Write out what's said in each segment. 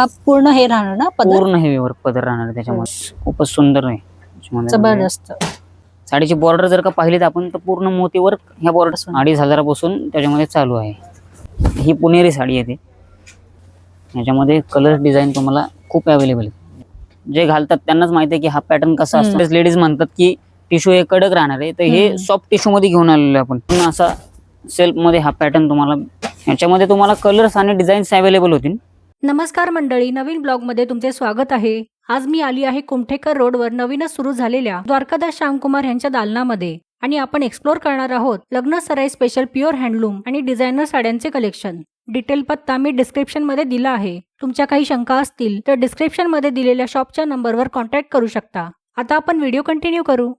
हा पूर्ण हे राहणार ना पदर? पूर्ण हेवी वर्क पदर राहणार आहे त्याच्यामध्ये. खूपच सुंदर आहे त्याच्यामध्ये. जबरदस्त. साडीची बॉर्डर जर का पाहिली तर आपण तर पूर्ण मोती वर्क ह्या बॉर्डर 2,500 पासून त्याच्यामध्ये चालू आहे. ही पुणेरी साडी आहे. याच्यामध्ये कलर डिझाईन तुम्हाला खूप अवेलेबल आहे. जे घालतात त्यांनाच माहिती आहे की हा पॅटर्न कसा असतो. लेडीज म्हणतात की टिश्यू हे कडक राहणार आहे, तर हे सॉफ्ट टिश्यू मध्ये घेऊन आलेलो आपण. पूर्ण असा सेल्फ मध्ये हा पॅटर्न तुम्हाला, याच्यामध्ये तुम्हाला कलर्स आणि डिझाईन्स अवेलेबल होतील. नमस्कार मंडळी, नवीन ब्लॉग मध्ये तुमचे स्वागत आहे. आज मी आली आहे कुमठेकर रोडवर नवीनच सुरू झालेल्या द्वारकादास श्यामकुमार यांच्या दालनामध्ये आणि आपण एक्सप्लोर करणार आहोत लग्न सराई स्पेशल प्युअर हँडलूम आणि डिझायनर साड्यांचे कलेक्शन. डिटेल पत्ता मी डिस्क्रिप्शन मध्ये दिला आहे. तुमच्या काही शंका असतील तर डिस्क्रिप्शन मध्ये दिलेल्या शॉपच्या नंबरवर कॉन्टॅक्ट करू शकता. आता आपण व्हिडिओ कंटिन्यू करू.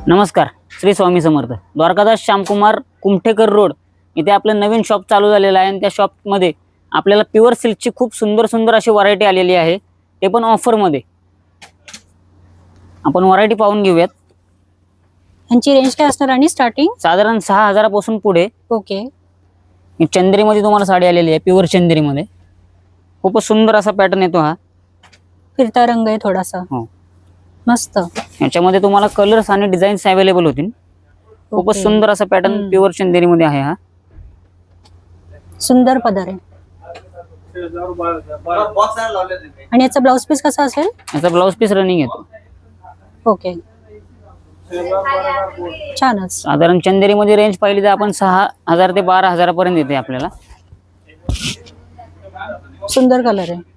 नमस्कार, श्री स्वामी समर्थ. द्वारकादास श्यामकुमार कुमठेकर रोड इथे आपलं नवीन शॉप चालू झालेलं आहे आणि त्या शॉपमध्ये आपल्याला प्युअर सिल्कची खूप सुंदर सुंदर अशी व्हरायटी आलेली आहे, ते पण ऑफरमध्ये. आपण व्हरायटी पाहून घेऊयात. यांची रेंज काय असणार आणि स्टार्टिंग? साधारण 6,000 पासून पुढे. ओके. चंदेरीमध्ये तुम्हाला साडी आलेली आहे, प्युअर चंदेरीमध्ये. खूपच सुंदर असा पॅटर्न येतो हा. फिरता रंग आहे थोडासा. हो, मस्त. याच्यामध्ये तुम्हाला कलर्स आणि डिझाईन्स अवेलेबल होतील. खूपच सुंदर असा पॅटर्न प्युअर चंदेरीमध्ये आहे हा. सुंदर पदर आहे. आणि याचा ब्लाउज पीस कसा असेल? याचा ब्लाउज पीस रनिंग येतो. ओके, छानच. साधारण चंदेरीमध्ये रेंज पाहिली तर आपण 6,000 ते 12,000 पर्यंत येते आपल्याला. सुंदर कलर आहे.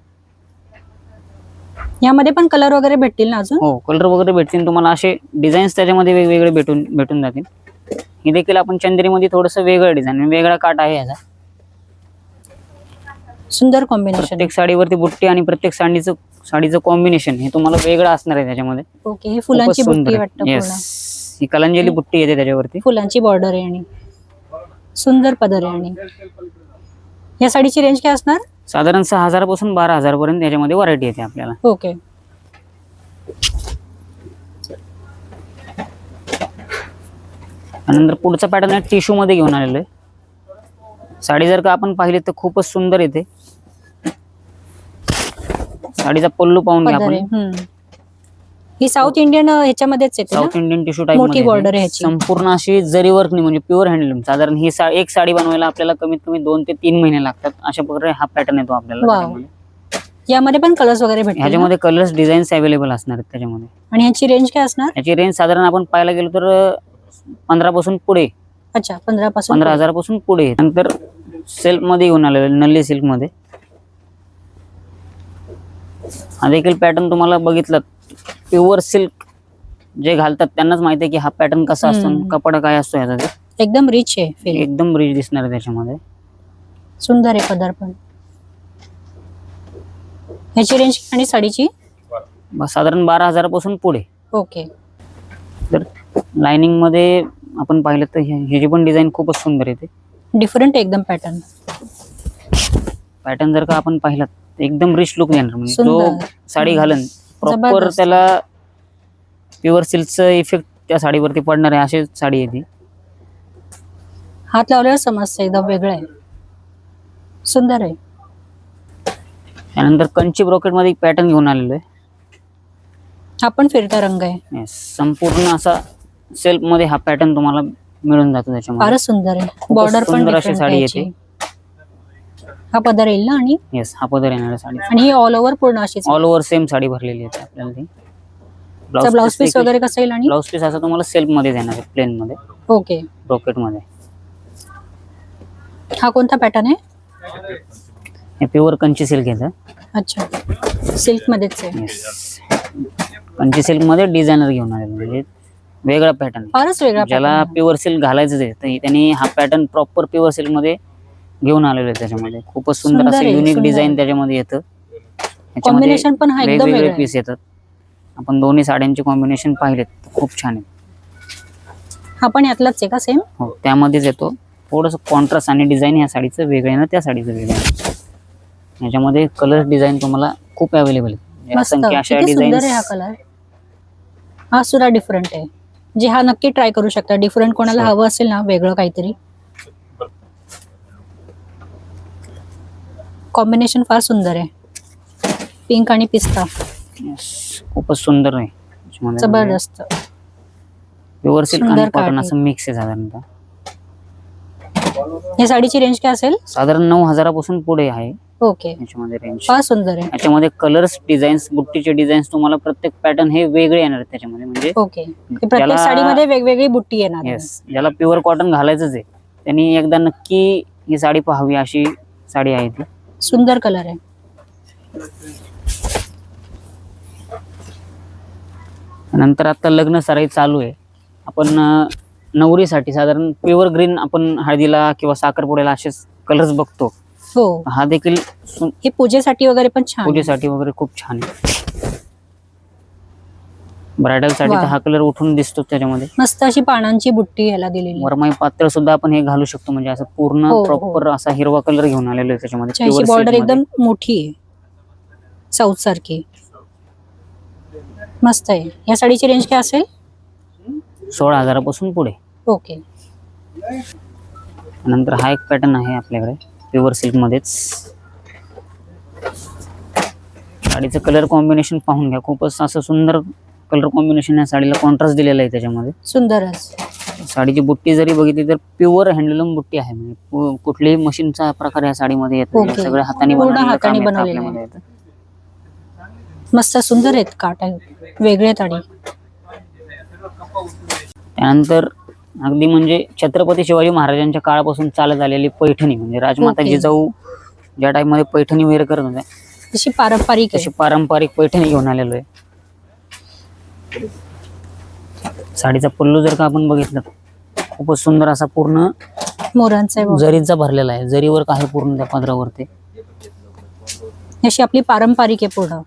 यामध्ये पण कलर वगैरे भेटतील ना अजून? हो, कलर वगैरे भेटतील तुम्हाला. असे डिझाईन्स त्याच्यामध्ये वेगवेगळे भेटून जातील. हे देखील आपण चंदेरीमध्ये थोडंसं वेगळं डिझाईन, वेगळा काट आहे याचा. सुंदर कॉम्बिनेशन. प्रत्येक साडीवरती बुट्टी आणि प्रत्येक साडीचं कॉम्बिनेशन हे तुम्हाला वेगळं असणार आहे त्याच्यामध्ये. ओके, ही फुलांची बुट्टी वाटतं पूर्ण. ही कलांजली बुट्टी येते त्याच्यावरती. फुलांची बॉर्डर आहे आणि सुंदर पदर आहे. आणि या साडीची रेंज काय असणार? साधारण 6,000 पासून 12,000 पर्यंत याच्यामध्ये व्हरायटी येते आपल्याला. ओके. नंतर पुढचा पॅटर्न आहे टिश्यू मध्ये घेऊन आलेलो आहे. साडी जर का आपण पाहिली तर खूपच सुंदर येते. साडीचा पल्लू पाहून घ्या आपण. ही साऊथ इंडियन ह्याच्यामध्येच येते. साऊथ इंडियन टिश्यू टाइप मोठी बॉर्डर आहे. संपूर्ण अशी जरी वर्क नाही, म्हणजे प्युअर हँडलूम. साधारण ही एक साडी बनवायला आपल्याला कमीत कमी 2 ते 3 महिने लागतात. अशा प्रकारे हा पॅटर्न येतो आपल्याला. यामध्ये पण कलर्स वगैरे भेटतील? ह्याच्यामध्ये कलर्स डिझाईन्स अवेलेबल असणार आहेत त्याच्यामध्ये. आणि ह्याची रेंज काय असणार? याची रेंज साधारण आपण पाहायला गेलो तर 15 पासून पुढे. अच्छा, 15,000 पासून पुढे. नंतर सिल्क मध्ये घेऊन आलेलं, नल्ली सिल्क मध्ये. हा देखील पॅटर्न तुम्हाला बघितलं, प्युअर सिल्क जे घालतात त्यांनाच माहिती आहे की हा पॅटर्न कसा असतो, कपडा काय असतो याचा. एकदम रिच आहे, एकदम रिच दिसणार आहे त्याच्यामध्ये. सुंदर आहे पदर पण. ह्याची रेंज आणि साडीची साधारण 12,000 पासून पुढे. ओके. तर लाइनिंग मध्ये आपण पाहिलं तर ह्याची पण डिझाईन खूपच सुंदर येते. डिफरंट एकदम पॅटर्न. पॅटर्न जर का आपण पाहिलं एकदम रिच लुक देणार. म्हणजे जो साडी घालन प्रॉपर त्याला प्युअर सिल्कचं इफेक्ट त्या साडीवरती पडणार आहे, अशी साडी येते. हात लावल्यावर समजतं एकदम वेगळं आहे. सुंदर आहे. त्यानंतर कंची ब्रोकेट मध्ये पॅटर्न घेऊन आलेलो आहे. हा पण फिरता रंग आहे. संपूर्ण असा सेल्फ मध्ये हा पॅटर्न तुम्हाला मिळून जातो त्याच्यामध्ये. फारच सुंदर आहे. बॉर्डर पण अशी साडी येते. हा पदर येईल ना? आणि येस, हा पदर येणार साडी. आणि ही ऑल ओव्हर पूर्ण अशीच, ऑल ओव्हर सेम साडी भरलेली आहे आपल्याला ती. ब्लाउज पीस वगैरे कसं येईल? आणि ब्लाउज पीस असं तुम्हाला सेल्फ मध्ये देणार आहे, प्लेन मध्ये. ओके. ब्रोकेट मध्ये. हा कोणता पॅटर्न आहे? हे प्युअर कंची सिल्क येतं. अच्छा, सिल्क मध्येच आहे. कंची सिल्क मध्ये डिझायनर घेऊन आलेलं, म्हणजे वेगळा पॅटर्न. फारच वेगळा. ज्याला प्युअर सिल्क घालायचं आहे तर त्यांनी हा पॅटर्न प्रॉपर प्युअर सिल्क मध्ये घेऊन आलेलं आहे त्याच्यामध्ये. खूपच सुंदर असं युनिक डिझाईन त्याच्यामध्ये येतं. कॉम्बिनेशन पण हा एकदम वेगवेगळे पीस येतात. आपण दोन्ही साड्यांचे कॉम्बिनेशन पाहिलेत, खूप छान आहे. हा पण यातलाच आहे का सेम? हो, त्यामध्येच येतो. थोडंसं कॉन्ट्रास्ट आणि डिझाईन ह्या साडीचं वेगळं आहे ना त्या साडीचं वेगळं आहे. याच्यामध्ये कलर डिझाईन तुम्हाला खूप अवेलेबल आहे. मस्त. असंख्य अशा किती सुंदर आहे डिझाईन. हा कलर. हा सुद्धा डिफरंट आहे, जे हा नक्की ट्राय करू शकता. डिफरंट कोणाला Sure. हवं असेल ना, वेगळं काहीतरी. कॉम्बिनेशन फार सुंदर आहे, पिंक आणि पिस्ता. खूपच सुंदर आहे. त्याच्यामध्ये जबरदस्त. प्युअर सिल्क सुंदर आणि कॉटन काठी. असं मिक्स आहे साधारणतः. या साडीची रेंज काय असेल? साधारण 9,000 पासून पुढे आहे ओके, याच्यामध्ये रेंज. फार सुंदर आहे. याच्यामध्ये कलर्स, डिझाईन्स, बुट्टीचे डिझाईन्स तुम्हाला प्रत्येक पॅटर्न हे वेगळे येणार आहेत त्याच्यामध्ये. म्हणजे ओके, प्रत्येक ज्याला- साडीमध्ये वेगवेगळी बुट्टी येणार आहे. येस, ज्याला प्युअर कॉटन घालायचंच आहे त्यांनी एकदा नक्की ही साडी पाहावी, अशी साडी आहे ती. सुंदर कलर आहे. नंतर आता लग्न सराई चालू आहे. आपण नवरीसाठी साधारण प्युअर ग्रीन आपण हळदीला किंवा साखरपुड्याला असेच कलर्स बघतो. हो, हा देखील हे पूजेसाठी वगैरे पण छान आहे. पूजेसाठी वगैरे खूप छान आहे. ब्रायडल साठी तर वा. हा कलर उठून दिसतो त्याच्यामध्ये. मस्त अशी पानांची बुट्टी याला दिलेली आहे. वरमाई पातळ सुद्धा आपण हे घालू शकतो. म्हणजे असं पूर्ण हो, हो. प्रॉपर असा हिरवा कलर घेऊन आलेलो आहे त्याच्यामध्ये. त्याची Pure बॉर्डर silk मध्ये. एकदम मोठी आहे, साऊथ सारखी. मस्त आहे. या साडीची रेंज काय असेल? 16,000 पासून पुढे. ओके, नंतर हा एक पॅटर्न आहे आपल्याकडे प्युअर सिल्क मध्येच. साडीचं कलर कॉम्बिनेशन पाहून घ्या, खूपच असं सुंदर कलर कॉम्बिनेशन या साडीला कॉन्ट्रास्ट दिलेला आहे त्याच्यामध्ये. सुंदरच. साडीची बुट्टी जरी बघितली तर प्युअर हँडलूम बुट्टी आहे. म्हणजे कुठल्याही मशीनचा प्रकार या साडीमध्ये येत नाही. ओके. सगळं हाताने पूर्ण बनवलेलं हाताने काम येतं बनवलेलं आपल्यामध्ये येतं. मस्त सुंदर आहेत काठ, आहेत वेगळे आहेत. आणि त्यानंतर अगदी म्हणजे छत्रपती शिवाजी महाराजांच्या काळापासून चालत आलेली पैठणी, म्हणजे राजमाता ओके. जिजाऊ ज्या टाइम मध्ये पैठणी वेअर करत होत्या तशी पारंपरिक तशी आहे. पारंपरिक पैठणी घेऊन आलेलो आहे. साडीचा पल्लू जर का आपण बघितलं, खूपच सुंदर असा पूर्ण मोरांचा आहे बघ. जरीचा भरलेला आहे. जरीवर आहे पूर्ण त्या पदरावरती. अशी आपली पारंपरिक आहे पूर्ण.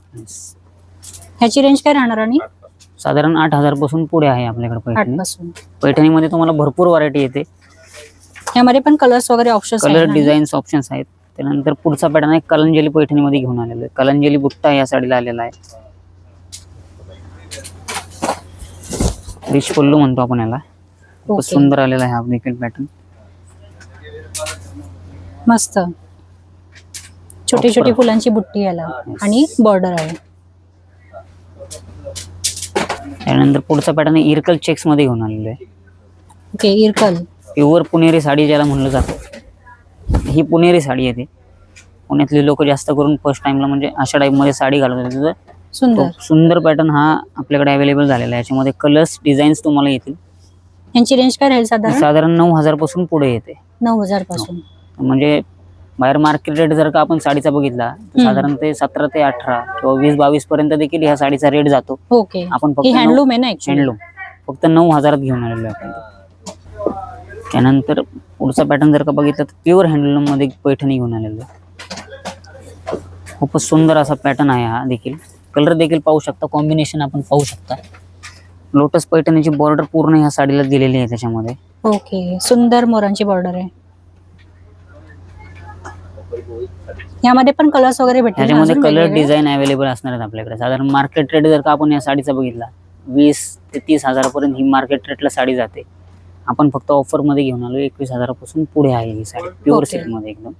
ह्याची रेंज काय राहणार? आणि साधारण 8,000 पासून पुढे आहे आपल्याकडे 8 पैठणी. पासून. पैठणीमध्ये तुम्हाला भरपूर व्हरायटी येते. यामध्ये पण कलर्स वगैरे ऑप्शन्स कलर डिझाईन्स ऑप्शन्स आहेत. त्यानंतर पुढचा पॅटर्न आहे कलंजली पैठणीमध्ये घेऊन आलेलो आहे. कलंजली बुट्टा या साडीला आलेला आहे. रिच पल्लू म्हणतो आपण याला. खूप ओके. सुंदर आलेला आहे हा देखील पॅटर्न. मस्त छोटी छोटी फुलांची बुट्टी याला आणि बॉर्डर आहे. त्यानंतर पुढचा पॅटर्न इरकल चेक्स मध्ये घेऊन आलेलो आहे. ओके, इरकल. प्युअर पुणेरी साडी ज्याला म्हणलं जातं, ही पुणेरी साडी येते. पुण्यातले लोक जास्त करून फर्स्ट टाइमला म्हणजे अशा टाइप मध्ये साडी घालत होते. सुंदर. खूप सुंदर पॅटर्न हा आपल्याकडे अवेलेबल झालेला आहे. याच्यामध्ये कलर्स, डिझाईन्स तुम्हाला येतील. यांची रेंज काय राहील साधारण? साधारण 9,000 पासून पुढे येते. 9,000 पासून. म्हणजे बाहेर मार्केट रेट जर का आपण साडीचा बघितला तर साधारण ते 17 ते 18 किंवा 20-22 पर्यंत देखील ह्या साडीचा रेट जातो. ओके, आपण ही फक्त हँडलूम आहे ना ऍक्च्युअली. हँडलूम फक्त 9,000 घेऊन आलेलो आहे आपण. त्यानंतर पुढचा पॅटर्न जर का बघितला तर प्युअर हँडलूम मध्ये पैठणी घेऊन आलेलो आहे. खूपच सुंदर असा पॅटर्न आहे हा देखील. कलर देखील पाहू शकता, कॉम्बिनेशन आपण पाहू शकता. लोटस पैठणीची बॉर्डर पूर्ण ह्या साडीला दिलेली आहे त्याच्यामध्ये. ओके, सुंदर मोरांची बॉर्डर आहे. यामध्ये पण कलर्स वगैरे भेटतील. ह्याच्यामध्ये अजून कलर वेगवेगळे? डिझाईन अवेलेबल असणार आहेत आपल्याकडे. साधारण मार्केट रेट जर का आपण या साडीचा बघितला 20 ते 30,000 पर्यंत ही मार्केट रेटला साडी जाते. आपण फक्त ऑफर मध्ये घेऊन आलो. 21,000 पासून पुढे आहे ही साडी प्युअर ओके. सिल्क मध्ये एकदम.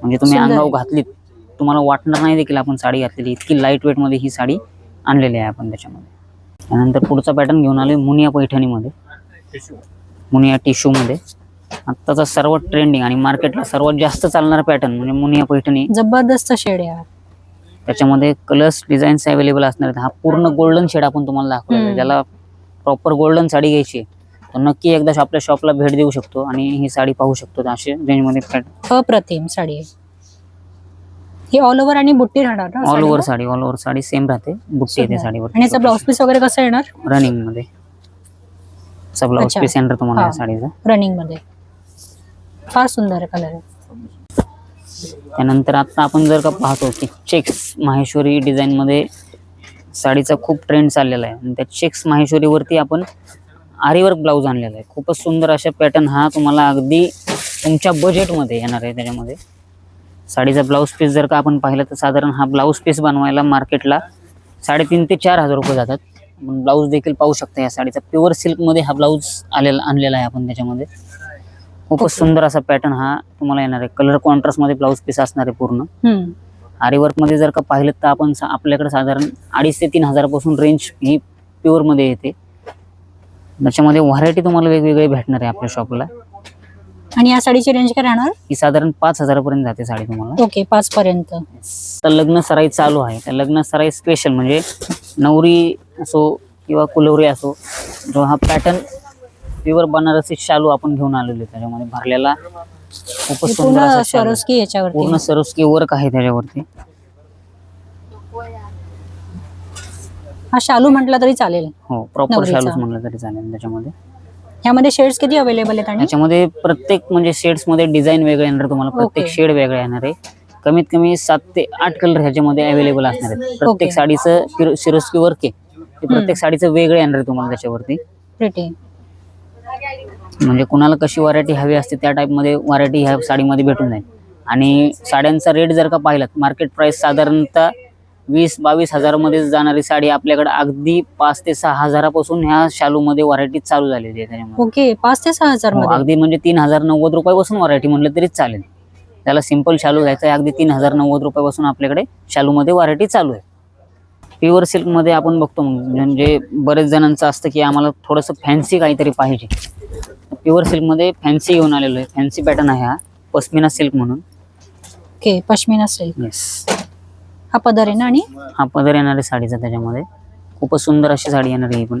म्हणजे तुम्ही सुंदर अंगावर आहे. घातलीत तुम्हाला वाटणार नाही देखील आपण साडी घातलेली. इतकी लाईट वेट मध्ये ही साडी आणलेली आहे आपण त्याच्यामध्ये. त्यानंतर पुढचा पॅटर्न घेऊन आलोय मुनिया पैठणीमध्ये, मुनिया टिश्यू मध्ये. आत्ताचा सर्वात ट्रेंडिंग आणि मार्केटला सर्वात जास्त चालणारा पॅटर्न म्हणजे मुनिया पैठणी. जबरदस्त शेड आहे. त्याच्यामध्ये कलर्स, डिझाईन्स अवेलेबल असणार आहेत. हा पूर्ण गोल्डन शेड आपण तुम्हाला दाखवला. ज्याला प्रॉपर गोल्डन साडी घ्यायची तर नक्की एकदा आपल्या शॉपला भेट देऊ शकतो आणि ही साडी पाहू शकतो. अशा रेंजमध्ये अप्रतिम साडी आहे. ही ऑल ओव्हर आणि बुट्टी राहणार ना? ऑल ओव्हर साडीवर? Sari, all over sari same राहते. बुट्टी येते सुंदर. साडीवर. आणि याचा ब्लाउज पीस वगैरे कसं येणार? रनिंग मध्ये ब्लाउज अच्छा. पीस येणार तुम्हाला हा. या साडीचा. रनिंग मध्ये. फार सुंदर कलर आहे. त्यानंतर आता आपण जर का पाहतो की चेक्स माहेश्वरी डिझाईन मध्ये साडीचा खूप ट्रेंड चाललेला आहे. आणि त्या चेक्स माहेश्वरीवरती आपण आरीवर्क ब्लाऊज आणलेला आहे. खूपच सुंदर अशा पॅटर्न हा तुम्हाला अगदी तुमच्या बजेटमध्ये येणार आहे. त्याच्यामध्ये साडीचा ब्लाऊज पीस जर का आपण पाहिलं तर साधारण हा ब्लाऊज पीस बनवायला मार्केटला 3,500 ते 4,000 रुपये जातात. आपण ब्लाऊज देखील पाहू शकता या साडीचा प्युअर सिल्क मध्ये हा ब्लाऊज आणलेला आहे आपण त्याच्यामध्ये. खूपच सुंदर असा पॅटर्न हा तुम्हाला येणार आहे. कलर कॉन्ट्रास्ट मध्ये ब्लाऊज पीस असणार आहे पूर्ण. आरी वर्क मध्ये जर का पाहिलं तर आपण आपल्याकडे साधारण 2,500 ते 3,000 पासून रेंज ही प्युअर मध्ये येते. त्याच्यामध्ये व्हरायटी तुम्हाला वेगवेगळी भेटणार आहे आपल्या शॉपला. आणि या साडीची रेंज काय राहणार? ही साधारण 5,000 पर्यंत जाते साडी तुम्हाला. ओके, 5 पर्यंत. तर लग्न सराई चालू आहे. त्या लग्न सराई स्पेशल म्हणजे नवरी असो किंवा कुलवरी असो, जो हा पॅटर्न प्युअर बनारसी शालू आपण घेऊन आलेलो आहे. त्याच्यामध्ये भरलेला खूपच सुंदर असा शालू. सरोस्की याच्यावरती पूर्ण सरोस्की वर्क आहे त्याच्यावरती. हा शालू म्हटला तरी चालेल. हो, प्रॉपर नवरीचा. शालूच म्हणलं तरी चालेल. त्याच्यामध्ये यामध्ये शेड्स किती अवेलेबल आहेत? आणि त्याच्यामध्ये प्रत्येक म्हणजे शेड्स मध्ये डिझाइन वेगळे येणार तुम्हाला. प्रत्येक शेड वेगळे येणार आहे. कमीत कमी 7 ते 8 कलर ह्याच्यामध्ये अवेलेबल असणार आहेत. प्रत्येक साडीचं सिरोस्की वर्क आहे ते प्रत्येक साडीचं वेगळं येणार आहे तुम्हाला त्याच्यावरती. प्रिटी. म्हणजे कुणाला कशी व्हरायटी हवी असते त्या टाइप मध्ये व्हरायटी ह्या साडीमध्ये भेटून जाईल. आणि साड्यांचा रेट जर का पाहिलात, मार्केट प्राइस साधारणतः 20-22 हजार मध्ये जाणारी साडी आपल्याकडे अगदी 5 ते 6 हजारापासून ह्या शालू मध्ये व्हरायटी चालू झालेली आहे त्याच्यामध्ये. ओके, 5 ते 6 हजार मध्ये. अगदी म्हणजे 3,090 रुपयापासून व्हरायटी म्हटलं तरी चालेल. त्याला सिंपल शालू घ्यायचा आहे, अगदी 3,090 रुपयापासून आपल्याकडे शालू मध्ये व्हरायटी चालू आहे. प्युअर सिल्क मध्ये आपण बघतो म्हणजे बरेच जणांचं असतं की आम्हाला थोडंसं फॅन्सी काहीतरी पाहिजे. प्युअर सिल्क मध्ये फॅन्सी घेऊन आलेलो आहे. फॅन्सी पॅटर्न आहे हा, पश्मिना सिल्क म्हणून. Okay, pashmina silk. येस, हा पदर आहे ना? आणि हा पदर येणार आहे साडीचा त्याच्यामध्ये. खूपच सुंदर अशी साडी येणार आहे. ही पण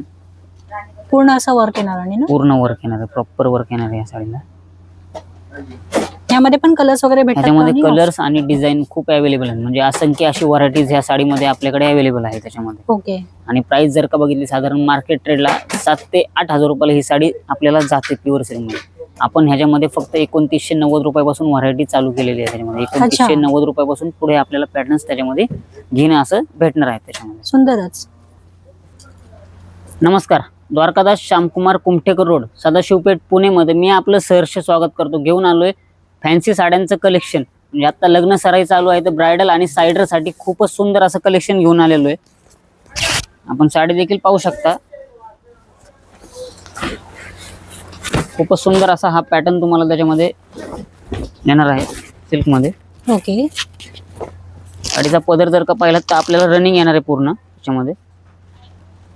पूर्ण असा वर्क येणार आणि ना? पूर्ण वर्क येणार आहे, प्रॉपर वर्क येणार आहे या साडीला. यामध्ये पण कलर्स वगैरे भेटतात? त्याच्यामध्ये कलर्स आणि डिझाईन खूप अवेलेबल आहेत. म्हणजे असंख्य अशी व्हरायटीज ह्या साडीमध्ये आपल्याकडे अवेलेबल आहे त्याच्यामध्ये. ओके. आणि प्राइस जर का बघितली साधारण मार्केट रेटला 7 ते 8 हजार रुपयाला ही साडी आपल्याला जाते प्युअर सिल्क मध्ये. आपण ह्याच्यामध्ये फक्त 2,990 रुपयापासून व्हरायटी चालू केलेली आहे त्याच्यामध्ये. 2,990 रुपयापासून पुढे आपल्याला पॅटर्न्स त्याच्यामध्ये घेणं असं भेटणार आहे त्याच्यामध्ये. सुंदरच. नमस्कार, द्वारकादास श्यामकुमार कुमठेकर रोड, सदाशिवपेठ, पुणे मध्ये मी आपलं सहर्ष स्वागत करतो. घेऊन आलोय फॅन्सी साड्यांचं कलेक्शन. म्हणजे आता लग्न सराई चालू आहे तर ब्रायडल आणि सायडर साठी खूपच सुंदर असं कलेक्शन घेऊन आलेलो आहे. आपण साडी देखील पाहू शकता. खूपच सुंदर असा हा पॅटर्न तुम्हाला त्याच्यामध्ये येणार आहे सिल्क मध्ये. ओके. साडीचा पदर जर का पाहिला तर आपल्याला रनिंग येणार आहे पूर्ण त्याच्यामध्ये.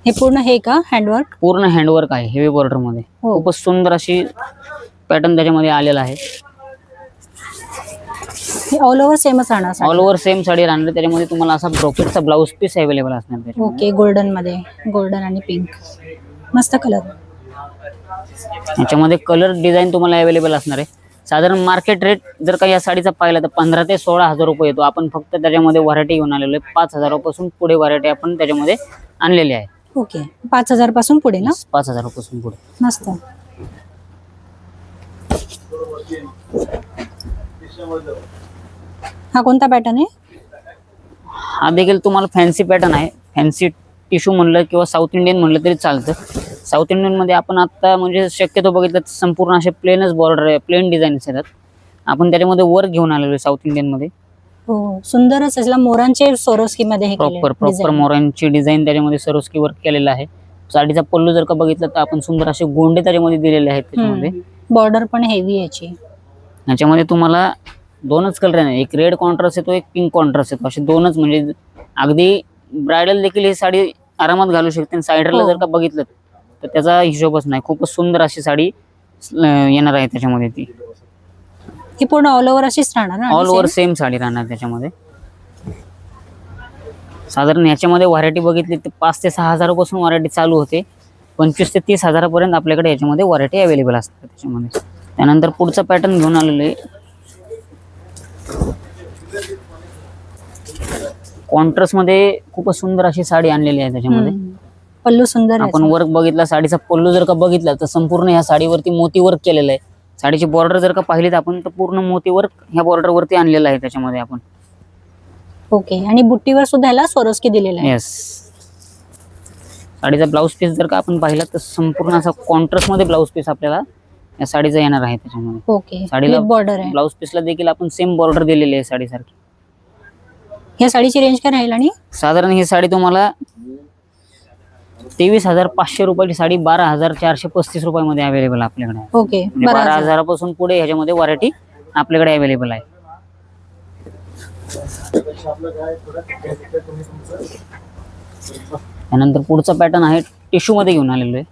हे पूर्ण हे का हँडवर्क? पूर्ण हँडवर्क आहे हेवी बॉर्डर मध्ये. खूपच सुंदर अशी पॅटर्न त्याच्यामध्ये आलेला आहे. हे ऑल ओव्हर सेमच राहणार? ऑल ओव्हर सेम साडी राहणार. त्याच्यामध्ये तुम्हाला असा ब्रोकेटचा ब्लाऊज पीस अवेलेबल असणार त्याच्यामध्ये. ओके, गोल्डन मध्ये, गोल्डन आणि पिंक, मस्त कलर. याच्यामध्ये कलर डिझाईन तुम्हाला अवेलेबल असणार आहे. साधारण मार्केट रेट जर का या साडीचा पाहिला तर 15 ते 16 हजार रुपये येतो. आपण फक्त त्याच्यामध्ये व्हरायटी घेऊन आलेलो आहे. 5 हजारापासून पुढे व्हरायटी आपण त्याच्यामध्ये आणलेली आहे. ओके, 5,000 पासून पुढे ना? 5 हजारापासून पुढे. मस्त. हा कोणता पॅटर्न आहे? हा देखील तुम्हाला फॅन्सी पॅटर्न आहे. फॅन्सी टिश्यू म्हणलं किंवा साऊथ इंडियन म्हणलं तरी चालतं. साऊथ इंडियन मध्ये आपण आता म्हणजे शक्यतो बघितलं तर संपूर्ण असे प्लेनच बॉर्डर आहे, प्लेन डिझाईन्स येतात. आपण त्याच्यामध्ये वर्क घेऊन आलेलो आहे साऊथ इंडियन मध्ये. हो, सुंदरच असला मोरांचे सरोस्की मध्ये हे प्रॉपर मोरांची डिझाईन त्याच्यामध्ये सरोस्की वर्क केलेलं आहे. साडीचा पल्लू जर का बघितलं तर आपण सुंदर असे गोंडे त्याच्यामध्ये दिलेले आहेत त्याच्यामध्ये. बॉर्डर पण हेवी याची. याच्यामध्ये तुम्हाला 2च कलर आहे, एक रेड कॉन्ट्रास्ट येतो, एक पिंक कॉन्ट्रास्ट येतो. असे 2च म्हणजे अगदी ब्रायडल देखील ही साडी आरामात घालू शकते. सायडरला जर का बघितलं तर त्याचा हिशोबच नाही. खूपच सुंदर अशी साडी येणार आहे त्याच्यामध्ये. ती ही पूर्ण ऑल ओव्हर अशीच राहणार ना? ऑल ओव्हर सेम साडी राहणार त्याच्यामध्ये. साधारण याच्यामध्ये व्हरायटी बघितली तर 5 ते 6 हजारापासून व्हरायटी चालू होते. 25 ते 30 हजारापर्यंत आपल्याकडे याच्यामध्ये व्हरायटी अवेलेबल असते त्याच्यामध्ये. त्यानंतर पुढचा पॅटर्न घेऊन आलेलो आहे. कॉन्ट्रास्ट मध्ये खूपच सुंदर अशी साडी आणलेली आहे त्याच्यामध्ये. पल्लू सुंदर. आपण वर्क बघितला, साडीचा पल्लू जर का बघितला तर संपूर्ण ह्या साडीवरती मोती वर्क केलेलं आहे. साडीची बॉर्डर जर का पाहिली तर आपण तर पूर्ण मोती वर्क ह्या बॉर्डर वरती आणलेलं आहे त्याच्यामध्ये आपण. ओके. आणि बुट्टीवर सुद्धा याला सरोस्की दिलेला आहे. येस. साडीचा ब्लाऊज पीस जर का आपण पाहिला तर संपूर्ण असा कॉन्ट्रास्ट मध्ये ब्लाऊज पीस आपल्याला या साडीचा येणार आहे त्याच्यामध्ये. ओके. साडीला बॉर्डर आहे. ब्लाऊज पीसला देखील आपण सेम बॉर्डर दिलेली आहे साडीसारखी. या साडीची रेंज काय राहील? आणि साधारण ही साडी तुम्हाला 23,500 रुपयाची साडी 12,435 रुपयामध्ये अवेलेबल आपल्याकडे आहे. ओके, म्हणजे 12,000. 12,000 पासून पुढे ह्याच्यामध्ये व्हरायटी आपल्याकडे अवेलेबल आहे. त्यानंतर पुढचा पॅटर्न आहे टिश्यू मध्ये घेऊन आलेलो आहे.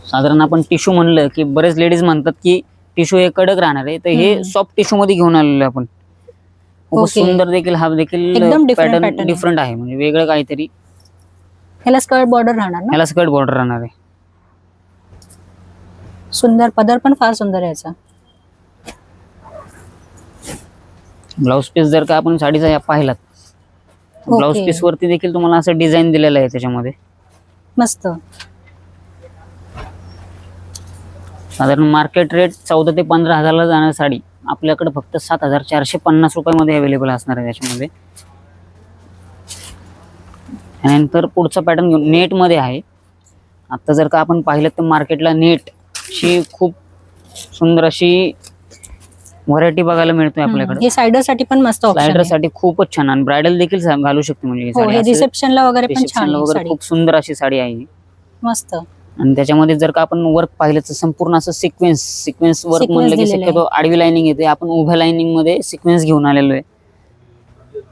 साधारण आपण टिश्यू म्हणलं की बरेच लेडीज म्हणतात की टिश्यू हे कडक राहणार आहे, तर हे सॉफ्ट टिश्यू मध्ये घेऊन आलेलो आहे आपण. खूप Okay. सुंदर देखील हा देखील एकदम different पॅटर्न pattern आहे. डिफरंट आहे, म्हणजे वेगळं काहीतरी. ह्याला स्कर्ट बॉर्डर राहणार ना. ह्याला स्कर्ट बॉर्डर राहणार आहे. सुंदर पदर पण फार सुंदर आहे याचा. ब्लाउज पीस जर का आपण साडीचा या पाहिलात, ब्लाउज पीस वरती देखील तुम्हाला असं डिझाईन दिलेलं आहे त्याच्यामध्ये. मस्त. साधारण मार्केट रेट 14 ते 15,000 ला जाणारी साडी आपल्याकडे फक्त 7,450 रुपयामध्ये अवेलेबल असणार आहे त्याच्यामध्ये. त्यानंतर पुढचा पॅटर्न घेऊन नेट मध्ये आहे. आता जर का आपण पाहिलं तर मार्केटला नेट ची खूप सुंदर अशी व्हरायटी बघायला मिळते आपल्याकडे. हे सायडर साठी पण मस्त ऑप्शन स्लायडर आहे. साठी खूपच छान आणि ब्रायडल देखील घालू शकते. म्हणजे ही हो, साडी हे असं रिसेप्शनला वगैरे पण छान receptionला आहे वगैरे साडी. खूप सुंदर अशी साडी आहे ही. मस्त. आणि त्याच्यामध्ये जर का आपण वर्क पाहिलं तर संपूर्ण असं सिक्वेन्स वर्क Sequence म्हणलं की दिलेलं आहे. शक्यतो आडवी लाइनिंग येते, आपण उभ्या लाइनिंग मध्ये सिक्वेन्स घेऊन आलेलो आहे.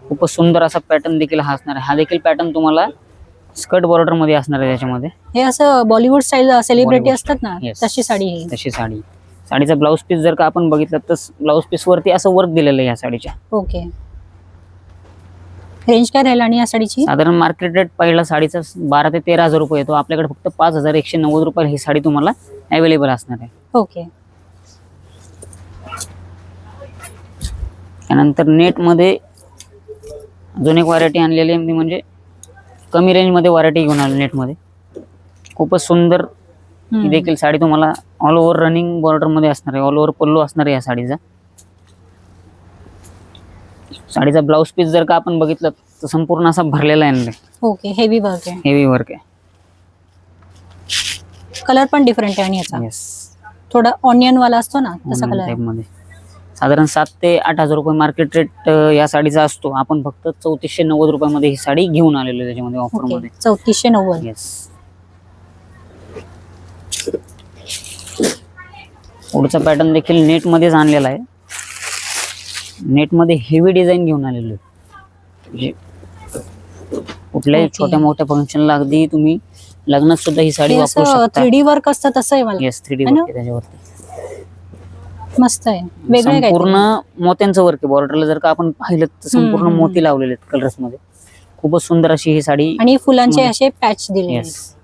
खूपच सुंदर असा पॅटर्न देखील हा असणार आहे. हा देखील पॅटर्न तुम्हाला स्कर्ट बॉर्डर मध्ये असणार आहे त्याच्यामध्ये. हे असं बॉलिवूड स्टाईल सेलिब्रिटी Bollywood. असतात ना, Yes. तशी साडी ही. तशी साडी. साडीचा ब्लाउज पीस जर का आपण बघितलं तर ब्लाउज पीस वरती असं वर्क दिलेलं आहे या साडीच्या. ओके. रेंज काय राहील आणि या साडीची? साधारण मार्केट रेट पहिला साडीचा 12 ते 13,000 रुपये येतो. आपल्याकडे फक्त 5,190 रुपये ही साडी तुम्हाला अवेलेबल असणार आहे. ओके. त्यानंतर नेट मध्ये अजून एक व्हरायटी आणलेली आहे, म्हणजे कमी रेंज मध्ये व्हरायटी घेऊन आली नेट मध्ये. खूपच सुंदर ही देखील साडी तुम्हाला ऑल ओव्हर रनिंग बॉर्डर मध्ये असणार आहे. ऑल ओव्हर पल्लू असणार आहे या साडीचा. साडीचा ब्लाउज पीस जर का आपण बघितलं तर संपूर्ण असा भरलेला आहे. ओके, हेवी वर्क आहे. हेवी वर्क आहे. कलर पण डिफरंट आहे आणि याचा येस. थोडा ऑनियन वाला असतो ना तसा कलर आहे. मध्ये साधारण 7 ते 8,000 रुपये मार्केट रेट या साडीचा असतो. आपण फक्त 3,490 रुपयामध्ये ही साडी घेऊन आलेलो आहे त्याच्यामध्ये ऑफर ओके, मध्ये. 3,490. येस. पुढचा पॅटर्न देखील नेट मध्येच आणलेला आहे. नेट मध्ये हेवी डिझाईन घेऊन आलेलो आहे. म्हणजे कुठल्याही Okay. छोट्या मोठ्या फंक्शनला अगदी तुम्ही लग्नात सुद्धा ही साडी हे वापरू असं शकता. 3D वर्क असतं तसं आहे मला. येस, 3D है ना? वर्क आहे त्याच्यावरती. मस्त आहे, वेगळं आहे संपूर्ण काहीतरी. मोत्यांचं वर्क आहे. बॉर्डरला जर का आपण पाहिलं तर संपूर्ण मोती लावलेले आहेत कलर्स मध्ये. खूपच सुंदर अशी ही साडी. आणि फुलांचे असे पॅच दिले आहेत. येस.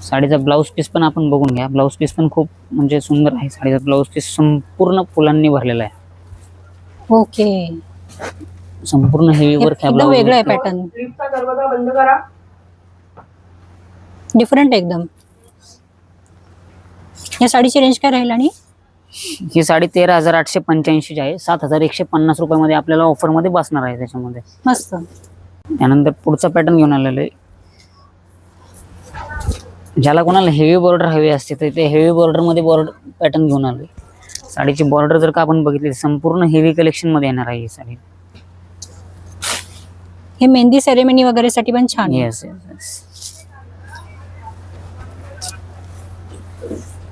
साडीचा ब्लाउज पीस पण आपण बघून घ्या. ब्लाउज पीस पण खूप म्हणजे सुंदर आहे. साडीचा ब्लाउज पीस संपूर्ण फुलांनी भरलेला आहे. ओके. संपूर्ण हेवी वर्क आहे. एकदम वेगळं आहे पॅटर्न, डिफरंट एकदम. या साडीची रेंज काय राहील आणि? ही साडी 13,885 ची आहे. 7,150 रुपयामध्ये आपल्याला ऑफर मध्ये बसणार आहे त्याच्यामध्ये. मस्त. त्यानंतर पुढचा पॅटर्न घेऊन आलेला आहे. ज्याला कोणाला हेवी बॉर्डर हवी असते तर ते हेवी बॉर्डर मध्ये पॅटर्न घेऊन आलोय. साडीची बॉर्डर जर का आपण बघितली संपूर्ण हेवी कलेक्शन मध्ये येणार आहे ही साडी. हे मेहंदी सेरेमनी वगैरे साठी पण छान आहे. Yes yes yes.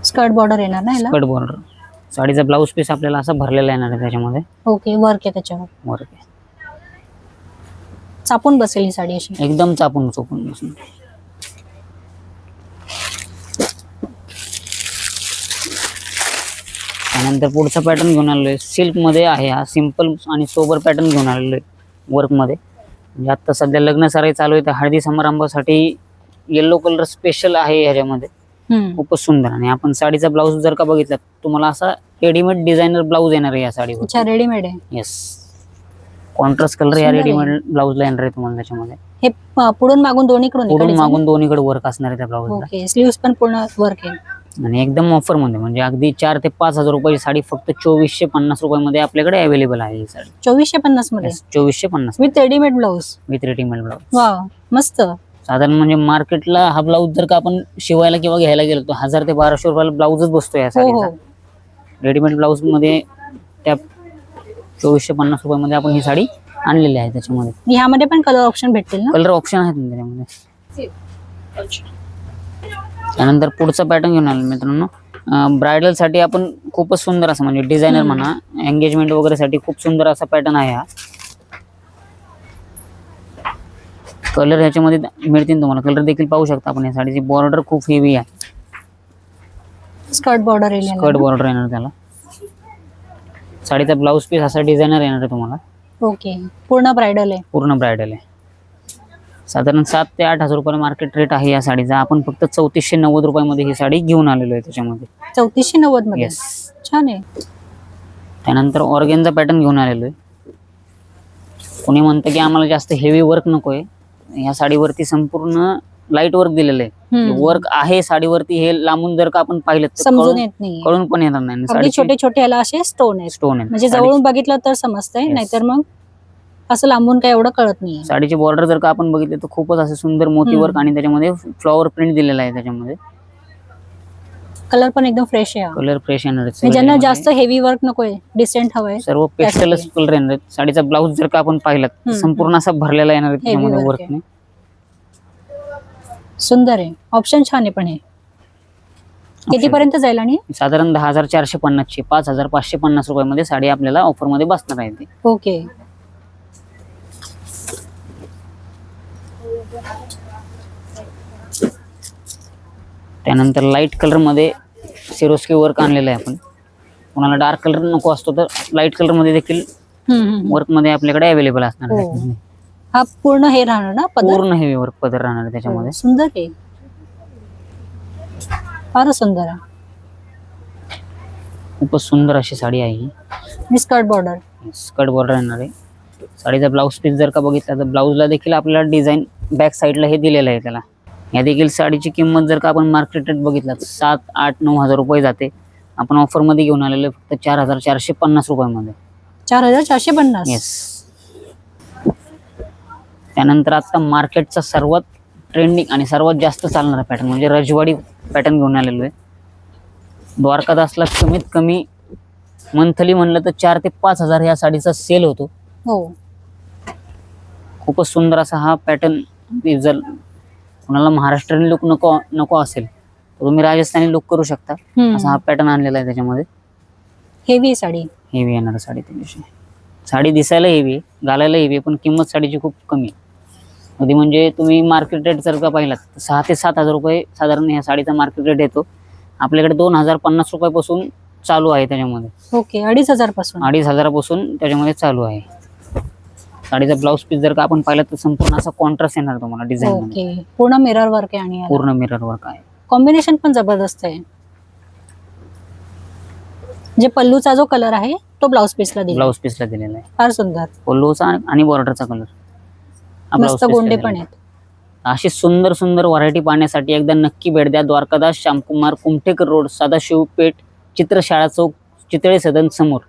Skirt border येणार ना याला? Cut border. साडीचा ब्लाउज पीस आपल्याला असा भरलेला येणार आहे त्याच्यामध्ये. ओके, वर्क आहे त्याच्यावर. वर्क आहे. चापून बसेल ही साडी अशी. एकदम चापून चोपून बसून. त्यानंतर पुढचा पॅटर्न घेऊन आलोय. सिल्क मध्ये आहे हा. सिंपल आणि सोबर पॅटर्न घेऊन आलेलो आहे वर्क मध्ये. म्हणजे आता सध्या लग्न सराई चालू आहे तर हळदी समारंभासाठी येलो कलर स्पेशल आहे ह्याच्यामध्ये. खूपच सुंदर. आणि आपण साडीचा ब्लाऊज जर का बघितला तुम्हाला असा रेडीमेड डिझायनर ब्लाऊज येणार आहे या साडीवर. अच्छा, रेडीमेड आहे. येस. कॉन्ट्रास्ट कलर या सुंदर आहे. रेडीमेड ब्लाऊजला येणार आहे तुम्हाला त्याच्यामध्ये. हे पुढून मागून दोन्हीकडून आहे का पुढून design? मागून दोन्हीकडे वर्क असणार आहे त्या ब्लाऊजला. ओके, स्लीव्स पण पूर्ण वर्क आहे. आणि एकदम ऑफर मध्ये म्हणजे अगदी 4 ते 5,000 रुपयाची साडी फक्त 2,450 रुपयामध्ये आपल्याकडे अवेलेबल आहे ही साडी. 2,450 मध्ये 2,450 with readymade blouse. With readymade blouse. वा, मस्त. साधारण म्हणजे मार्केटला हा ब्लाऊज जर का आपण शिवायला किंवा घ्यायला गेलो तर 1,000 ते 1,200 रुपयाला ब्लाऊजच बसतो या हो साडीचा. हो. रेडीमेड ब्लाऊज मध्ये त्या 2,450 रुपयामध्ये आपण ही साडी आणलेले आहे त्याच्यामध्ये. ह्यामध्ये पण कलर ऑप्शन भेटतील ना? कलर ऑप्शन आहेत ना त्याच्यामध्ये. त्यानंतर पुढचा पॅटर्न घेऊन आलो मित्रांनो. ब्रायडल साठी आपण खूपच सुंदर असं म्हणजे डिझायनर म्हणा, एंगेजमेंट वगैरे साठी खूप सुंदर असा पॅटर्न आहे हा. कलर ह्याच्यामध्ये मिळतील तुम्हाला. कलर देखील पाहू शकता आपण. या साडीची बॉर्डर खूप हेवी आहे. स्कर्ट बॉर्डर स्कर्ट बॉर्डर येणार त्याला. साडीचा ब्लाऊज पीस असा डिझायनर येणार आहे तुम्हाला. ओके, पूर्ण ब्रायडल आहे. पूर्ण ब्रायडल आहे. साधारण 7 ते 8 हजार रुपये मार्केट रेट आहे या साडीचा. आपण फक्त 3490 रुपयामध्ये ही साडी घेऊन आलेलो आहे त्याच्यामध्ये. 3490 मध्ये. येस. छान आहे. त्यानंतर ऑर्गेनचा पॅटर्न घेऊन आलेलो आहे. कोणी म्हणतं की आम्हाला जास्त हेवी वर्क नकोय. या साडीवरती संपूर्ण लाईट वर्क दिलेलं आहे. वर्क आहे साडीवरती. हे लांबून जर का आपण पाहिलं तर समजून येत नाही. कळून पण येणार नाही. अगदी छोटे छोटे याला असे स्टोन आहेत. स्टोन आहे. म्हणजे जवळून बघितलं तर समजतंय, नाहीतर मग असं लांबून काय एवढं कळत नाही. साडीची बॉर्डर जर का आपण बघितली तर खूपच असं सुंदर मोती वर्क आणि त्याच्यामध्ये फ्लॉवर प्रिंट दिलेला आहे त्याच्यामध्ये. कलर पण एकदम फ्रेश आहे. कलर फ्रेश येणार आहे. ज्यांना जास्त हेवी वर्क नकोय, डिसेंट हवंय, सर्व पेस्टलच कलर येणार आहेत. साडीचा ब्लाऊज जर का आपण पाहिलात संपूर्ण असा भरलेला येणार आहे त्याच्यामध्ये वर्कने. सुंदर आहे. ऑप्शन छान आहे. पण हे कितीपर्यंत जाईल? आणि साधारण 10,450 ची 5,550 रुपयामध्ये साडी आपल्याला ऑफर मध्ये बसणार आहे ती. ओके. त्यानंतर लाईट कलर मध्ये सिरोस्की वर्क आणलेलं आहे आपण. कोणाला डार्क कलर नको असतो तर लाईट कलर मध्ये देखील वर्क मध्ये आपल्याकडे अवेलेबल असणार आहे. हा पूर्ण हे राहणार ना पदर? पूर्ण हेवी वर्क पदर राहणार आहे त्याच्यामध्ये. सुंदर आहे. फारच सुंदर आहे. खूपच सुंदर अशी साडी आहे ही. Skirt border. स्कर्ट बॉर्डर येणार आहे. साडीचा ब्लाऊज पीस जर का बघितला तर ब्लाऊजला देखील आपल्याला डिझाईन बॅक साईडला हे दिलेलं आहे त्याला. या देखील साडीची किंमत जर का आपण मार्केट रेट बघितला 7, 8, 9 हजार रुपये जाते. आपण ऑफर मध्ये घेऊन आलेलो फक्त 4,450 रुपयामध्ये. 4,450. येस. त्यानंतर आता मार्केटचा सर्वात ट्रेंडिंग आणि सर्वात जास्त चालणारा पॅटर्न म्हणजे रजवाडी पॅटर्न घेऊन आलेलो आहे. द्वारकादासला कमीत कमी मंथली म्हणलं तर 4 ते 5 हजार या साडीचा सेल होतो. हो. खूपच सुंदर असा हा पॅटर्न. जर कोणाला महाराष्ट्रीयन लुक नको असेल तर तुम्ही राजस्थानी लुक करू शकता. असा हा पॅटर्न आणलेला आहे त्याच्यामध्ये. हेवी साडी. हेवी येणार साडी त्याच्याविषयी. साडी दिसायला हेवी, घालायला हेवी, पण किंमत साडीची खूप कमी. कधी म्हणजे तुम्ही मार्केट रेट जर का पाहिलात 6 ते 7 हजार रुपये साधारण ह्या साडीचा मार्केट रेट येतो. आपल्याकडे 2,050 रुपयापासून चालू आहे त्याच्यामध्ये. ओके. 2,500 पासून. 2,500 पासून त्याच्यामध्ये चालू आहे. साडीचा ब्लाऊज पीस जर का आपण पाहिला तर संपूर्ण असा कॉन्ट्रास्ट येणार तुम्हाला डिझाईन मध्ये. ओके. पूर्ण मिरर वर्क आहे आणि पूर्ण मिरर वर्क आहे. कॉम्बिनेशन पण जबरदस्त आहे. जे पल्लूचा जो कलर आहे तो ब्लाऊज पीसला दिलेला आहे. फार सुंदर. पल्लूचा आणि बॉर्डरचा कलर. मस्त गोंडे पण आहेत. अशी सुंदर सुंदर व्हरायटी पाहण्यासाठी एकदा नक्की भेट द्या. द्वारकादास श्यामकुमार कुमठेकर रोड, सदाशिव पेठ, चित्रशाळा चौक, चितळे सदन समोर.